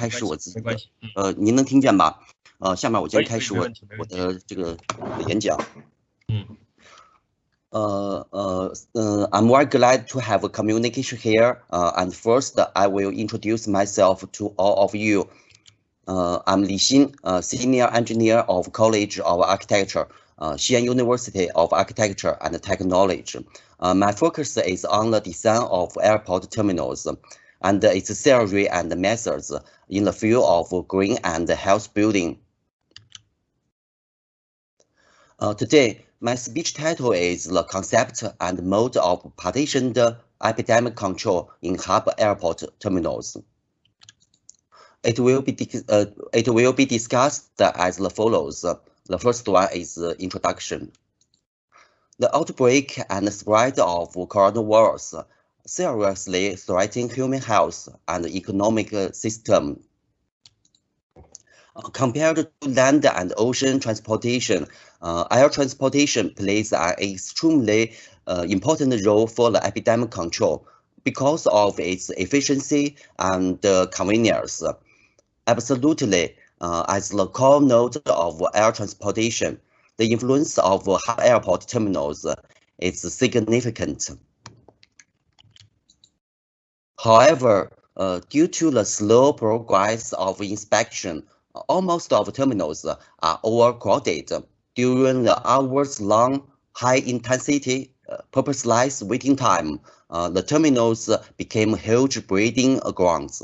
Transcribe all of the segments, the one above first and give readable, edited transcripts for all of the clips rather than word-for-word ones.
开始我自己的，您能听见吧？下面我就开始我的这个演讲。I'm very glad to have a communication here. And first, I will introduce myself to all of you. I'm Li Xin, Senior Engineer of College of Architecture, Xi'an University of Architecture and Technology. My focus is on the design of airport terminals and its theory and methods in the field of green and health building. Today, my speech title is The Concept and Mode of Partitioned Epidemic Control in Hub Airport Terminals. It will be discussed as follows. The first one is introduction. The outbreak and spread of coronavirus seriously threaten human health and economic system. Compared to land and ocean transportation, air transportation plays an extremely important role for the epidemic control because of its efficiency and convenience. Absolutely, as the core node of air transportation, the influence of hub airport terminals is significant. However, due to the slow progress of inspection, almost all terminals are overcrowded. During the hours-long, high-intensity, purposeless waiting time, the terminals became huge breeding grounds.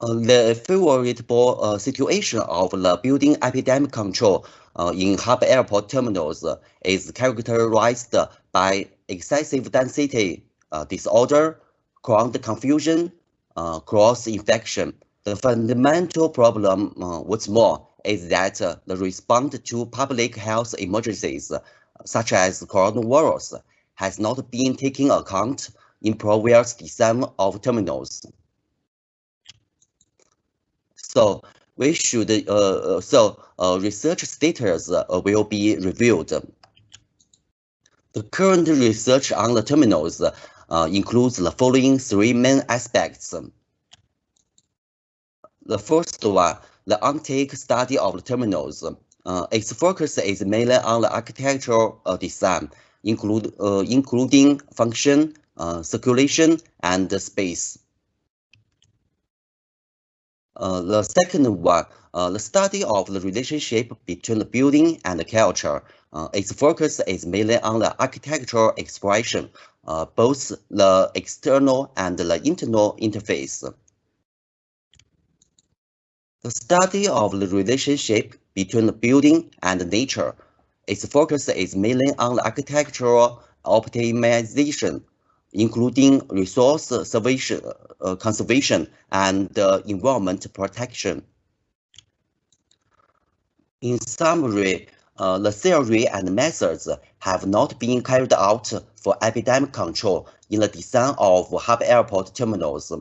The favorable situation of the building epidemic control in hub airport terminals is characterized by excessive density disorder, crowd confusion, cross-infection. The fundamental problem, what's more, is that the response to public health emergencies, such as coronavirus, has not been taken account in previous design of terminals. So we should research status will be reviewed. The current research on the terminals includes the following three main aspects. The first one, the on-take study of the terminals. Its focus is mainly on the architectural design, including function, circulation, and space. The second one, the study of the relationship between the building and the culture. Its focus is mainly on the architectural expression, both the external and the internal interface. The study of the relationship between the building and nature. Its focus is mainly on the architectural optimization, including resource conservation and environment protection. In summary, the theory and methods have not been carried out for epidemic control in the design of hub airport terminals.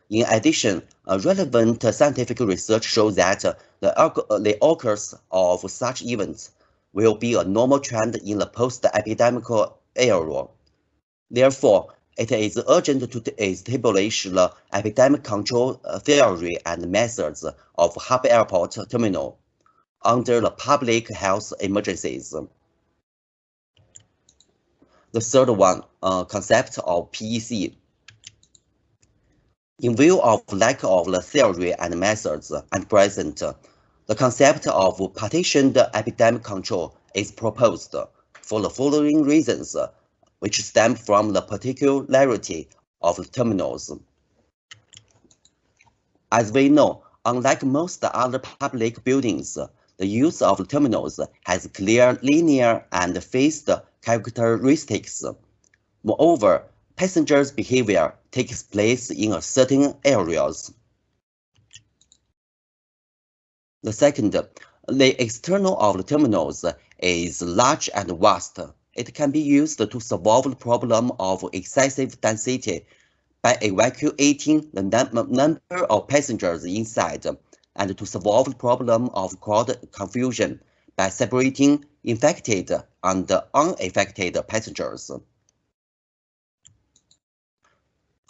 In addition, relevant scientific research shows that the occurrence of such events will be a normal trend in the post-epidemic era. Therefore, it is urgent to establish the epidemic control theory and methods of hub airport terminal under the public health emergencies. The third one, concept of PEC. In view of lack of the theory and methods at present, the concept of partitioned epidemic control is proposed for the following reasons, which stem from the particularity of the terminals. As we know, unlike most other public buildings, the use of terminals has clear linear and phased characteristics. Moreover, passengers' behavior takes place in certain areas. The second, the external of the terminals is large and vast. It can be used to solve the problem of excessive density by evacuating the number of passengers inside, and to solve the problem of crowd confusion by separating infected and unaffected passengers.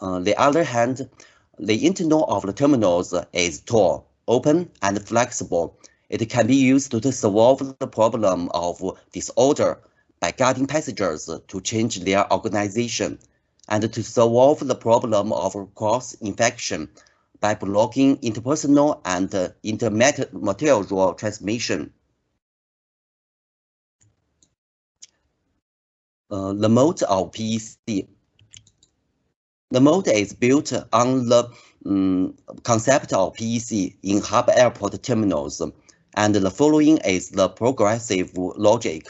On the other hand, the internal of the terminals is tall, open, and flexible. It can be used to solve the problem of disorder by guiding passengers to change their organization, and to solve the problem of cross-infection by blocking interpersonal and intermaterial transmission. The mode of PEC. The mode is built on the concept of PEC in hub airport terminals, and the following is the progressive logic.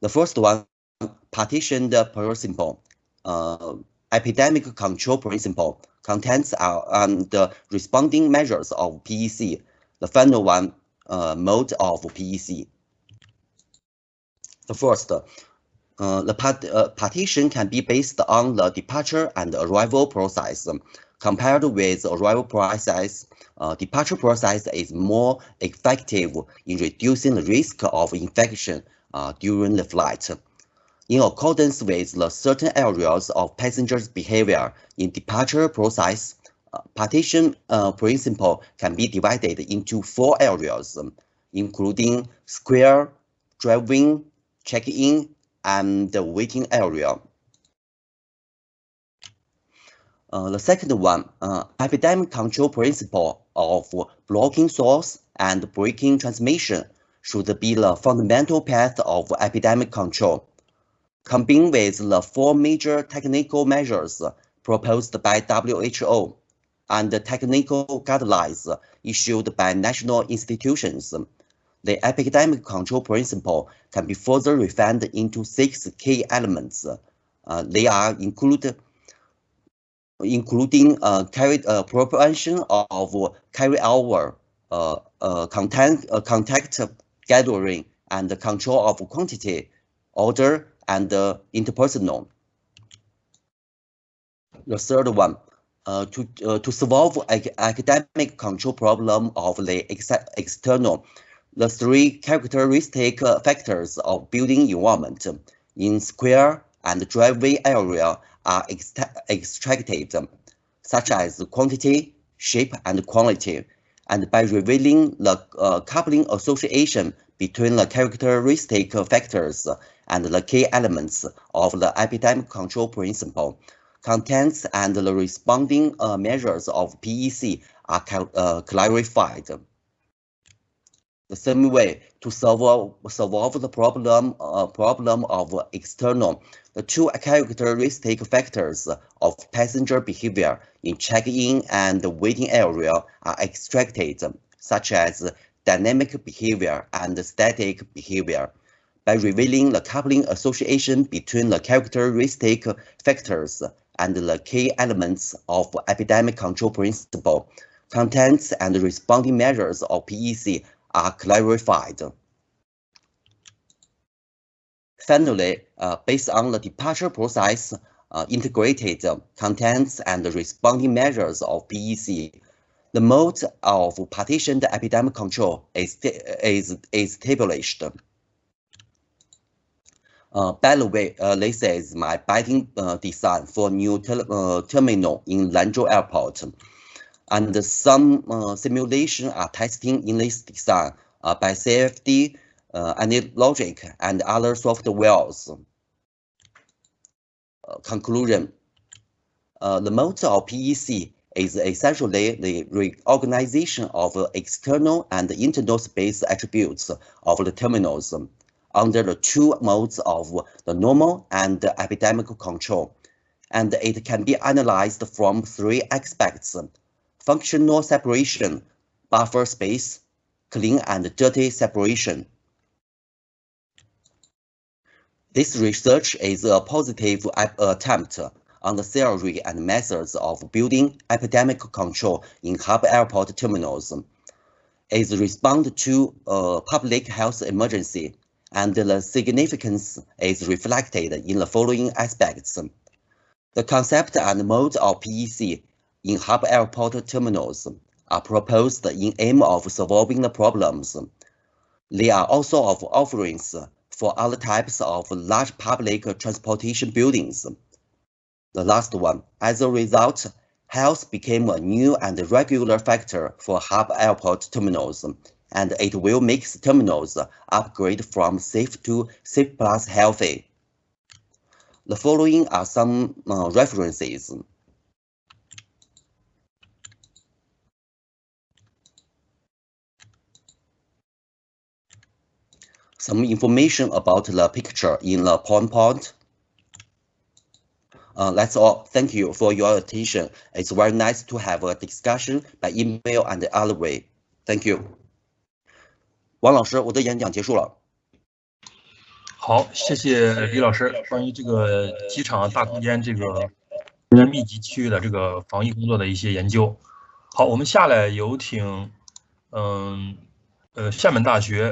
The first one, partitioned principle, epidemic control principle, contents and responding measures of PEC. The final one, mode of PEC. The first, the partition can be based on the departure and arrival process. Compared with arrival process, departure process is more effective in reducing the risk of infection during the flight. In accordance with the certain areas of passengers' behavior in departure process, partition principle can be divided into 4 areas, including square, driving, check-in, and the waiting area. The second one, epidemic control principle of blocking source and breaking transmission should be the fundamental path of epidemic control. Combined with the 4 major technical measures proposed by WHO and the technical guidelines issued by national institutions, the epidemic control principle can be further refined into 6 key elements. They are including prevention of carryover, contact gathering, and control of quantity, order, and interpersonal. The third one, to solve academic control problem of the external, the 3 characteristic factors of building environment in square and driveway area are extracted, such as quantity, shape, and quality, and by revealing the coupling association between the characteristic factors and the key elements of the epidemic control principle, contents and the responding measures of PEC are clarified. The same way, to solve the problem of external, the 2 characteristic factors of passenger behavior in check-in and waiting area are extracted, such as dynamic behavior and static behavior. By revealing the coupling association between the characteristic factors and the key elements of epidemic control principle, contents and responding measures of PEC are clarified. Finally, based on the departure process, integrated contents and responding measures of PEC, the mode of partitioned epidemic control is established. By the way, this is my bidding design for new terminal in Lanzhou Airport. And some simulation are testing in this design by CFD, Logic, and other softwares. Conclusion. The mode of PEC is essentially the reorganization of external and internal space attributes of the terminals under the 2 modes of the normal and the epidemic control, and it can be analyzed from 3 aspects: functional separation, buffer space, clean and dirty separation. This research is a positive attempt on the theory and methods of building epidemic control in hub airport terminals. It responds to a public health emergency, and the significance is reflected in the following aspects. The concept and mode of PEC in hub airport terminals are proposed in aim of solving the problems. They are also of offerings for other types of large public transportation buildings. The last one, as a result, health became a new and regular factor for hub airport terminals, and it will make terminals upgrade from safe to safe plus healthy. The following are some references. Some information about the picture in the PowerPoint. That's all. Thank you for your attention. It's very nice to have a discussion by email and the other way. Thank you. 王老师，我的演讲结束了。好，谢谢李老师关于这个机场大空间这个人员密集区域的这个防疫工作的一些研究。好，我们下来有请厦门大学